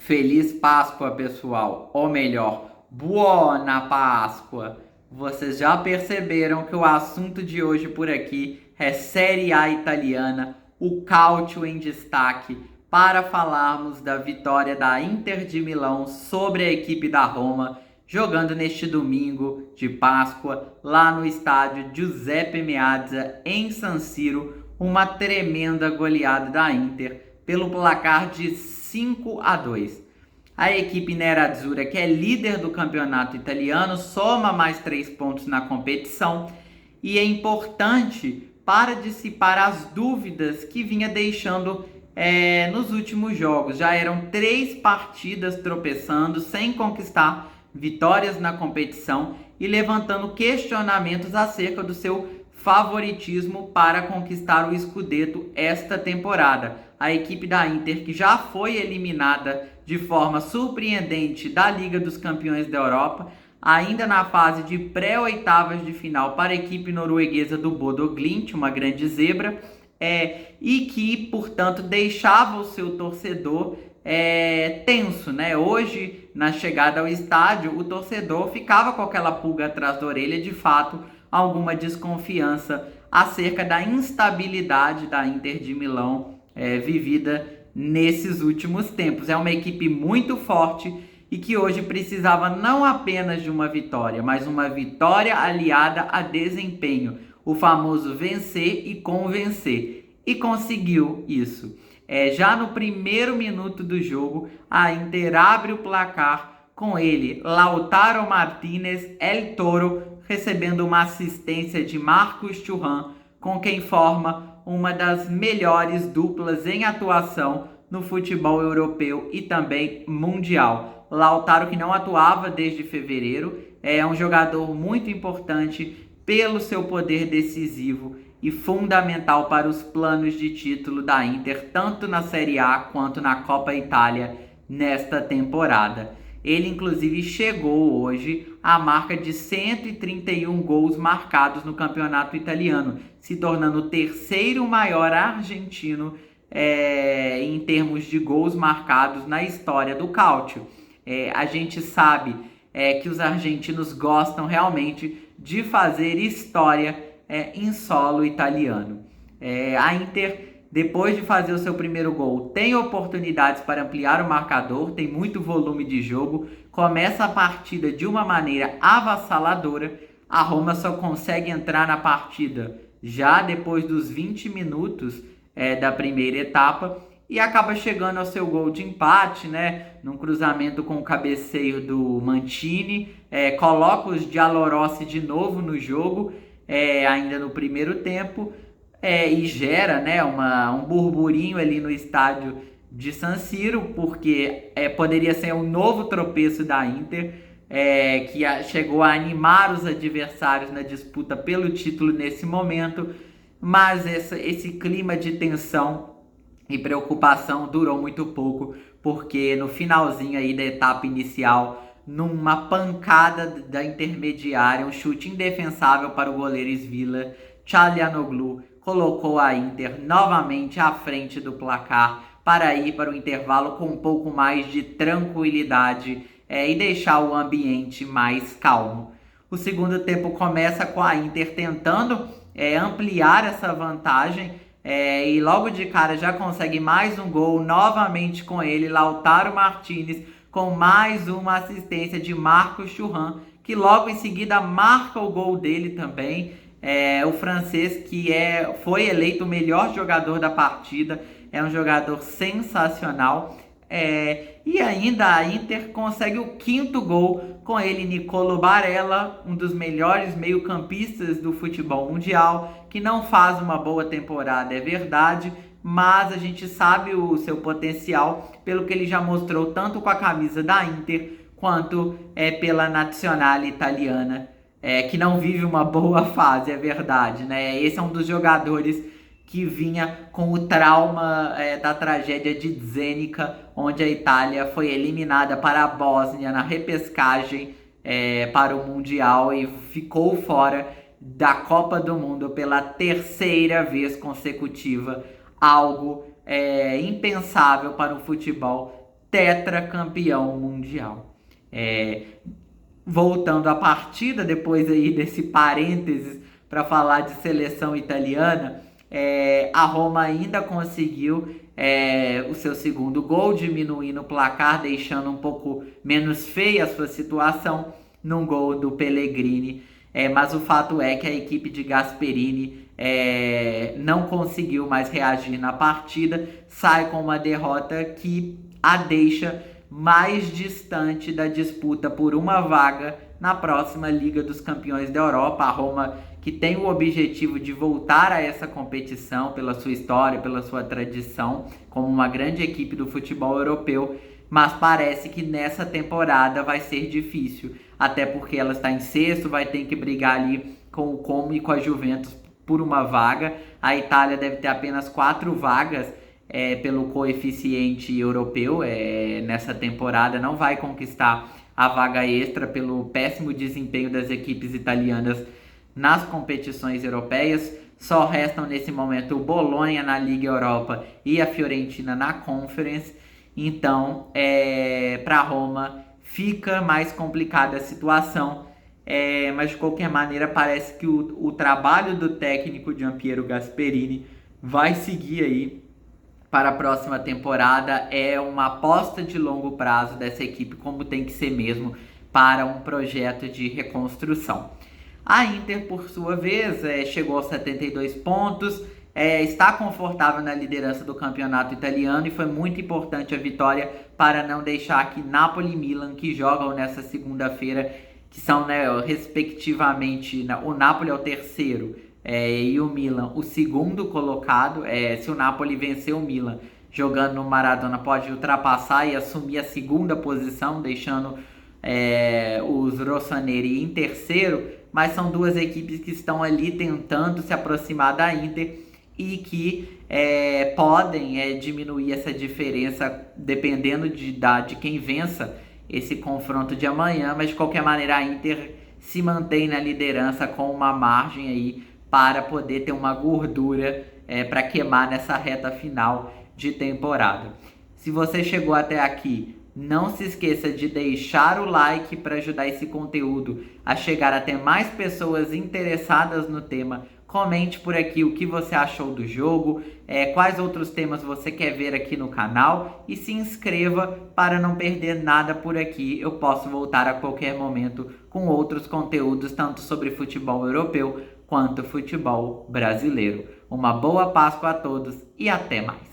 Feliz Páscoa, pessoal, ou melhor, Buona Páscoa. Vocês já perceberam que o assunto de hoje por aqui é Série A italiana, o Calcio em destaque, para falarmos da vitória da Inter de Milão sobre a equipe da Roma, jogando neste domingo de Páscoa, lá no estádio Giuseppe Meazza, em San Siro, uma tremenda goleada da Inter, pelo placar de 5-2. A equipe nerazzurra, que é líder do campeonato italiano, soma mais 3 pontos na competição e é importante para dissipar as dúvidas que vinha deixando nos últimos jogos. Já eram 3 partidas tropeçando, sem conquistar vitórias na competição e levantando questionamentos acerca do seu favoritismo para conquistar o Scudetto esta temporada. A equipe da Inter, que já foi eliminada de forma surpreendente da Liga dos Campeões da Europa, ainda na fase de pré-oitavas de final para a equipe norueguesa do Bodo Glimt, uma grande zebra, e que, portanto, deixava o seu torcedor tenso, né? Hoje, na chegada ao estádio, o torcedor ficava com aquela pulga atrás da orelha, de fato, alguma desconfiança acerca da instabilidade da Inter de Milão vivida nesses últimos tempos. É uma equipe muito forte e que hoje precisava não apenas de uma vitória, mas uma vitória aliada a desempenho, o famoso vencer e convencer, e conseguiu isso. Já no primeiro minuto do jogo, a Inter abre o placar com ele, Lautaro Martinez, El Toro, recebendo uma assistência de Marcus Thuram, com quem forma uma das melhores duplas em atuação no futebol europeu e também mundial. Lautaro, que não atuava desde fevereiro, é um jogador muito importante pelo seu poder decisivo e fundamental para os planos de título da Inter, tanto na Série A quanto na Copa Itália nesta temporada. Ele, inclusive, chegou hoje à marca de 131 gols marcados no campeonato italiano, se tornando o terceiro maior argentino em termos de gols marcados na história do Calcio. A gente sabe que os argentinos gostam realmente de fazer história em solo italiano. A Inter, depois de fazer o seu primeiro gol, tem oportunidades para ampliar o marcador, tem muito volume de jogo, começa a partida de uma maneira avassaladora. A Roma só consegue entrar na partida já depois dos 20 minutos da primeira etapa e acaba chegando ao seu gol de empate, né? Num cruzamento com o cabeceio do Mancini, coloca os Giallorossi de novo no jogo, ainda no primeiro tempo. E gera, né, um burburinho ali no estádio de San Siro, porque poderia ser um novo tropeço da Inter, que chegou a animar os adversários na disputa pelo título nesse momento, mas esse clima de tensão e preocupação durou muito pouco, porque no finalzinho aí da etapa inicial, numa pancada da intermediária, um chute indefensável para o goleiro Svila, Çalhanoğlu colocou a Inter novamente à frente do placar para ir para o intervalo com um pouco mais de tranquilidade e deixar o ambiente mais calmo. O segundo tempo começa com a Inter tentando ampliar essa vantagem e logo de cara já consegue mais um gol, novamente com ele, Lautaro Martinez, com mais uma assistência de Marcus Thuram, que logo em seguida marca o gol dele também. O francês, que foi eleito o melhor jogador da partida, é um jogador sensacional. E ainda a Inter consegue o 5º gol com ele, Nicolo Barella, um dos melhores meio-campistas do futebol mundial, que não faz uma boa temporada, é verdade, mas a gente sabe o seu potencial pelo que ele já mostrou tanto com a camisa da Inter quanto pela Nazionale italiana, que não vive uma boa fase, é verdade, né? Esse é um dos jogadores que vinha com o trauma da tragédia de Zenica, onde a Itália foi eliminada para a Bósnia na repescagem para o Mundial e ficou fora da Copa do Mundo pela 3ª vez consecutiva, algo impensável para o futebol tetracampeão mundial. Voltando à partida, depois aí desse parênteses para falar de seleção italiana, a Roma ainda conseguiu o seu segundo gol, diminuindo o placar, deixando um pouco menos feia a sua situação num gol do Pellegrini. Mas o fato é que a equipe de Gasperini não conseguiu mais reagir na partida, sai com uma derrota que a deixa mais distante da disputa por uma vaga na próxima Liga dos Campeões da Europa. A Roma, que tem o objetivo de voltar a essa competição pela sua história, pela sua tradição, como uma grande equipe do futebol europeu, mas parece que nessa temporada vai ser difícil, até porque ela está em sexto, vai ter que brigar ali com o Como e com a Juventus por uma vaga. A Itália deve ter apenas 4 vagas pelo coeficiente europeu, nessa temporada não vai conquistar a vaga extra pelo péssimo desempenho das equipes italianas nas competições europeias. Só restam nesse momento o Bolonha na Liga Europa e a Fiorentina na Conference. Então, para Roma fica mais complicada a situação, mas de qualquer maneira parece que o trabalho do técnico Gianpiero Gasperini vai seguir aí para a próxima temporada. É uma aposta de longo prazo dessa equipe, como tem que ser mesmo para um projeto de reconstrução. A Inter, por sua vez, chegou aos 72 pontos, está confortável na liderança do campeonato italiano, e foi muito importante a vitória para não deixar que Napoli e Milan, que jogam nessa segunda-feira, que são, respectivamente, o Napoli é o terceiro e o Milan o segundo colocado. Se o Napoli vencer o Milan jogando no Maradona, pode ultrapassar e assumir a segunda posição, deixando os rossoneri em terceiro, mas são duas equipes que estão ali tentando se aproximar da Inter e que podem diminuir essa diferença dependendo de quem vença esse confronto de amanhã. Mas de qualquer maneira a Inter se mantém na liderança com uma margem aí para poder ter uma gordura para queimar nessa reta final de temporada. Se você chegou até aqui, não se esqueça de deixar o like para ajudar esse conteúdo a chegar até mais pessoas interessadas no tema. Comente por aqui o que você achou do jogo, quais outros temas você quer ver aqui no canal, e se inscreva para não perder nada por aqui. Eu posso voltar a qualquer momento com outros conteúdos, tanto sobre futebol europeu quanto futebol brasileiro. Uma boa Páscoa a todos e até mais!